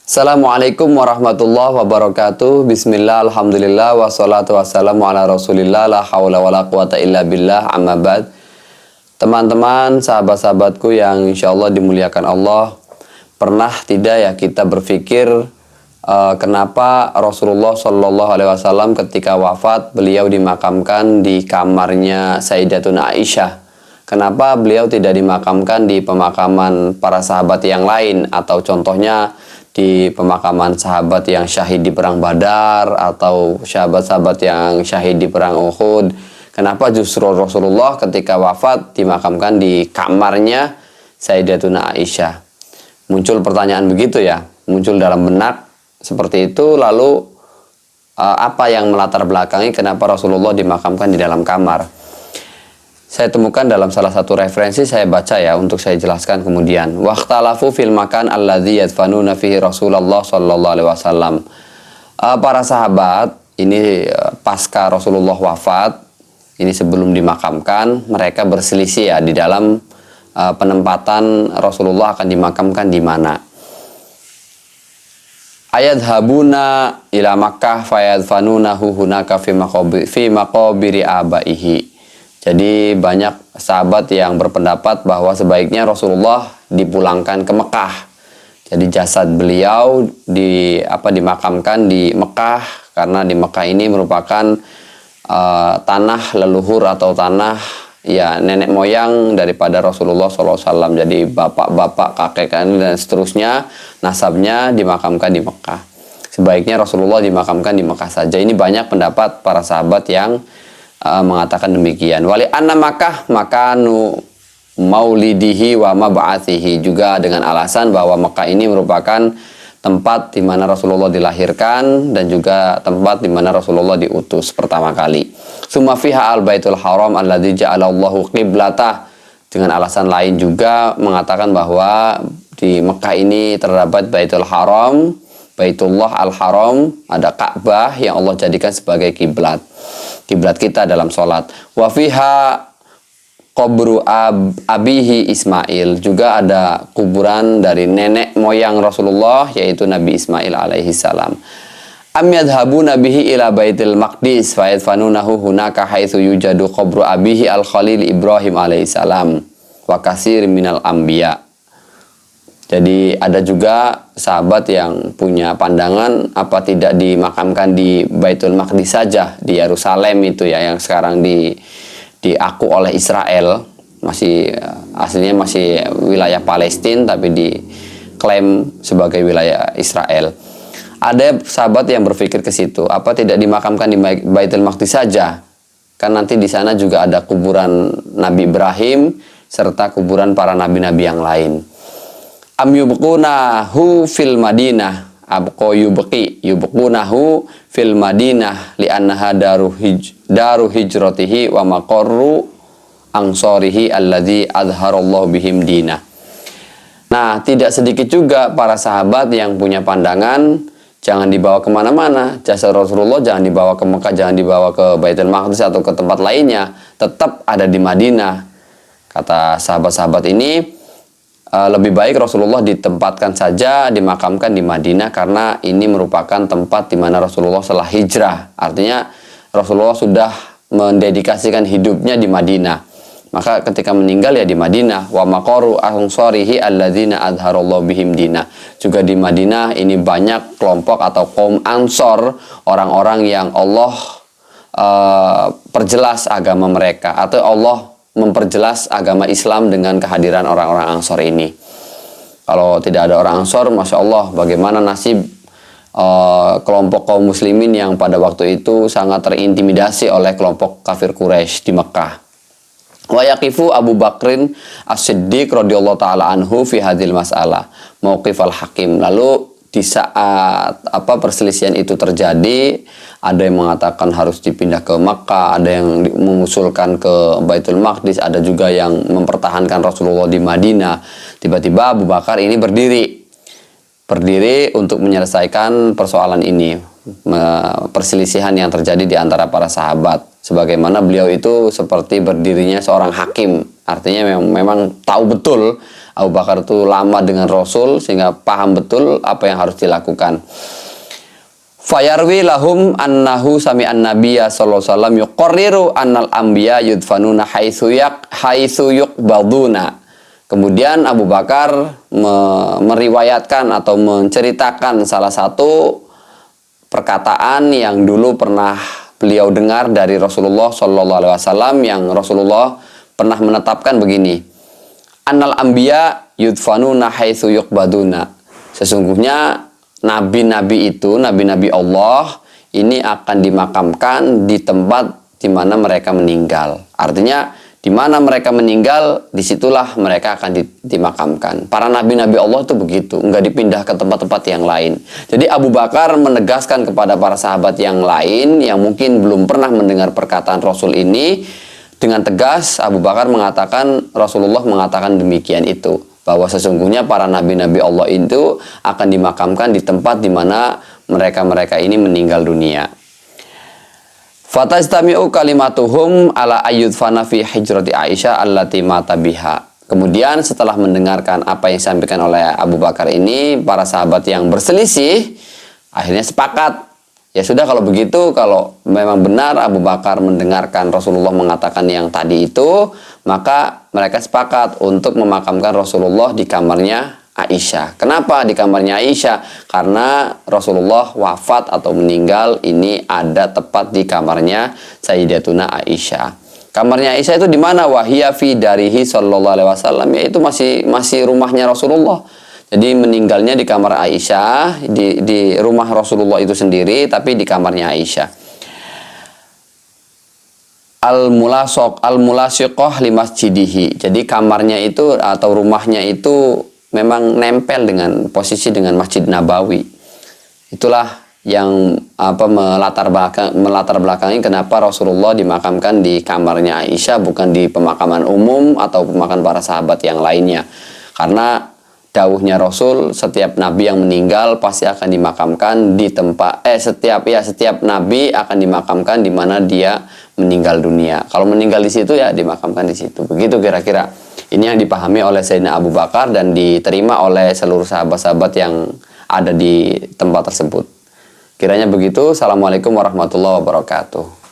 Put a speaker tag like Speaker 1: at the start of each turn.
Speaker 1: Assalamualaikum warahmatullahi wabarakatuh. Bismillah, alhamdulillah, wassalatu wassalamu ala rasulillah, la hawla wa la quwata illa billah, amma ba'd. Teman-teman, sahabat-sahabatku yang insya Allah dimuliakan Allah, pernah tidak ya kita berpikir kenapa Rasulullah Shallallahu Alaihi Wasallam ketika wafat beliau dimakamkan di kamarnya Sayyidatuna Aisyah? Kenapa beliau tidak dimakamkan di pemakaman para sahabat yang lain, atau contohnya di pemakaman sahabat yang syahid di perang Badar atau sahabat-sahabat yang syahid di perang Uhud? Kenapa justru Rasulullah ketika wafat dimakamkan di kamarnya Sayyidatuna Aisyah? Muncul pertanyaan begitu ya, muncul dalam benak seperti itu. Lalu apa yang melatar belakangi kenapa Rasulullah dimakamkan di dalam kamar? Saya temukan dalam salah satu referensi, saya baca ya untuk saya jelaskan kemudian. Waqtalafu fil makan alladzi yadfanuna fihi Rasulullah sallallahu alaihi wasallam. Para sahabat ini pasca Rasulullah wafat, ini sebelum dimakamkan, mereka berselisih ya di dalam penempatan Rasulullah akan dimakamkan di mana. Ayadhabuna ila Makkah fayadfanunahu hunaka fi maqabiri abaihi. Jadi banyak sahabat yang berpendapat bahwa sebaiknya Rasulullah dipulangkan ke Mekah. Jadi jasad beliau dimakamkan di Mekah, karena di Mekah ini merupakan tanah leluhur atau tanah ya nenek moyang daripada Rasulullah SAW. Jadi bapak-bapak, kakek dan seterusnya nasabnya dimakamkan di Mekah. Sebaiknya Rasulullah dimakamkan di Mekah saja. Ini banyak pendapat para sahabat yang mengatakan demikian. Wali anna Makkah makanu maulidihi wa mab'athihi, juga dengan alasan bahwa Mekah ini merupakan tempat di mana Rasulullah dilahirkan dan juga tempat di mana Rasulullah diutus pertama kali. Summa fiha al-Baitul Haram alladzi ja'alallahu qiblatah, dengan alasan lain juga mengatakan bahwa di Mekah ini terdapat Baitul Haram, Baitullah Al-Haram, ada Ka'bah yang Allah jadikan sebagai kiblat kita dalam sholat. Wa fiha qabru abihi Ismail, juga ada kuburan dari nenek moyang Rasulullah, yaitu Nabi Ismail alaihi salam. Am yadhabuna bihi ila Baitil Maqdis fa yadfanunahu hunaka haitsu yujadu qabru abihi al-Khalil Ibrahim alaihi salam wa katsir minal anbiya. Jadi ada juga sahabat yang punya pandangan apa tidak dimakamkan di Baitul Maqdis saja, di Yerusalem itu ya, yang sekarang diaku oleh Israel, masih aslinya masih wilayah Palestina tapi diklaim sebagai wilayah Israel. Ada sahabat yang berpikir ke situ, apa tidak dimakamkan di Baitul Maqdis saja? Kan nanti di sana juga ada kuburan Nabi Ibrahim serta kuburan para nabi-nabi yang lain. Am yubqunahu fil Madinah, abqa yubqunahu fil Madinah li'annaha daru hijratihi wa maqarru ansorihi alladzi azharallahu bihim dinah. Nah, tidak sedikit juga para sahabat yang punya pandangan jangan dibawa kemana-mana, jasad Rasulullah jangan dibawa ke Mekah, jangan dibawa ke Baitul Maqdis atau ke tempat lainnya, tetap ada di Madinah. Kata sahabat-sahabat ini, lebih baik Rasulullah ditempatkan saja, dimakamkan di Madinah, karena ini merupakan tempat di mana Rasulullah telah hijrah. Artinya Rasulullah sudah mendedikasikan hidupnya di Madinah. Maka ketika meninggal ya di Madinah. Wa maqaru ansorihi alladzina azharallahu bihim dinah. Juga di Madinah ini banyak kelompok atau kaum Ansor, orang-orang yang Allah perjelas agama mereka, atau Allah memperjelas agama Islam dengan kehadiran orang-orang Ansor ini. Kalau tidak ada orang Ansor, Masya Allah, bagaimana nasib kelompok kaum muslimin yang pada waktu itu sangat terintimidasi oleh kelompok kafir Quraisy di Mekah. Wa yaqifu Abu Bakrin As-Siddiq radhiyallahu taala anhu fi hadhil mas'alah mauqif al-hakim. Lalu di saat perselisihan itu terjadi, ada yang mengatakan harus dipindah ke Makkah, ada yang mengusulkan ke Baitul Maqdis, ada juga yang mempertahankan Rasulullah di Madinah. Tiba-tiba Abu Bakar ini berdiri untuk menyelesaikan persoalan ini, perselisihan yang terjadi di antara para sahabat. Sebagaimana beliau itu seperti berdirinya seorang hakim, artinya memang tahu betul Abu Bakar itu lama dengan Rasul sehingga paham betul apa yang harus dilakukan. Fayarwi lahum annahu sami'an nabiyya sallallahu alaihi wasallam yuqarriru annal anbiya yudfanuna haitsu yuqbaduna. Kemudian Abu Bakar meriwayatkan atau menceritakan salah satu perkataan yang dulu pernah beliau dengar dari Rasulullah sallallahu alaihi wasallam, yang Rasulullah pernah menetapkan begini. Annal anbiya yudfanuna haitsu yuqbaduna. Sesungguhnya nabi-nabi itu, nabi-nabi Allah ini akan dimakamkan di tempat di mana mereka meninggal. Artinya di mana mereka meninggal, disitulah mereka akan dimakamkan. Para nabi-nabi Allah itu begitu, enggak dipindah ke tempat-tempat yang lain. Jadi Abu Bakar menegaskan kepada para sahabat yang lain yang mungkin belum pernah mendengar perkataan Rasul ini, dengan tegas Abu Bakar mengatakan, Rasulullah mengatakan demikian itu, bahwa sesungguhnya para nabi-nabi Allah itu akan dimakamkan di tempat di mana mereka-mereka ini meninggal dunia. Fatastami'u kalimatuhum ala ayyudfana fi hijrati Aisyah allati mata biha. Kemudian setelah mendengarkan apa yang disampaikan oleh Abu Bakar ini, para sahabat yang berselisih akhirnya sepakat. Ya sudah, kalau begitu, kalau memang benar Abu Bakar mendengarkan Rasulullah mengatakan yang tadi itu, maka mereka sepakat untuk memakamkan Rasulullah di kamarnya Aisyah. Kenapa di kamarnya Aisyah? Karena Rasulullah wafat atau meninggal ini ada tepat di kamarnya Sayyidatuna Aisyah. Kamarnya Aisyah itu di mana? Wahiyya fi darihi sallallahu alaihi wasallam, yaitu masih rumahnya Rasulullah. Jadi meninggalnya di kamar Aisyah, di rumah Rasulullah itu sendiri, tapi di kamarnya Aisyah. Al-mulasiqah li masjidihi. Jadi kamarnya itu atau rumahnya itu memang nempel dengan posisi dengan Masjid Nabawi. Itulah yang melatar belakangi kenapa Rasulullah dimakamkan di kamarnya Aisyah, bukan di pemakaman umum atau pemakaman para sahabat yang lainnya. Karena dawuhnya Rasul, setiap nabi yang meninggal pasti akan dimakamkan di tempat setiap nabi akan dimakamkan di mana dia meninggal dunia. Kalau meninggal di situ ya dimakamkan di situ. Begitu kira-kira. Ini yang dipahami oleh Sayyidina Abu Bakar dan diterima oleh seluruh sahabat-sahabat yang ada di tempat tersebut. Kiranya begitu. Assalamualaikum warahmatullahi wabarakatuh.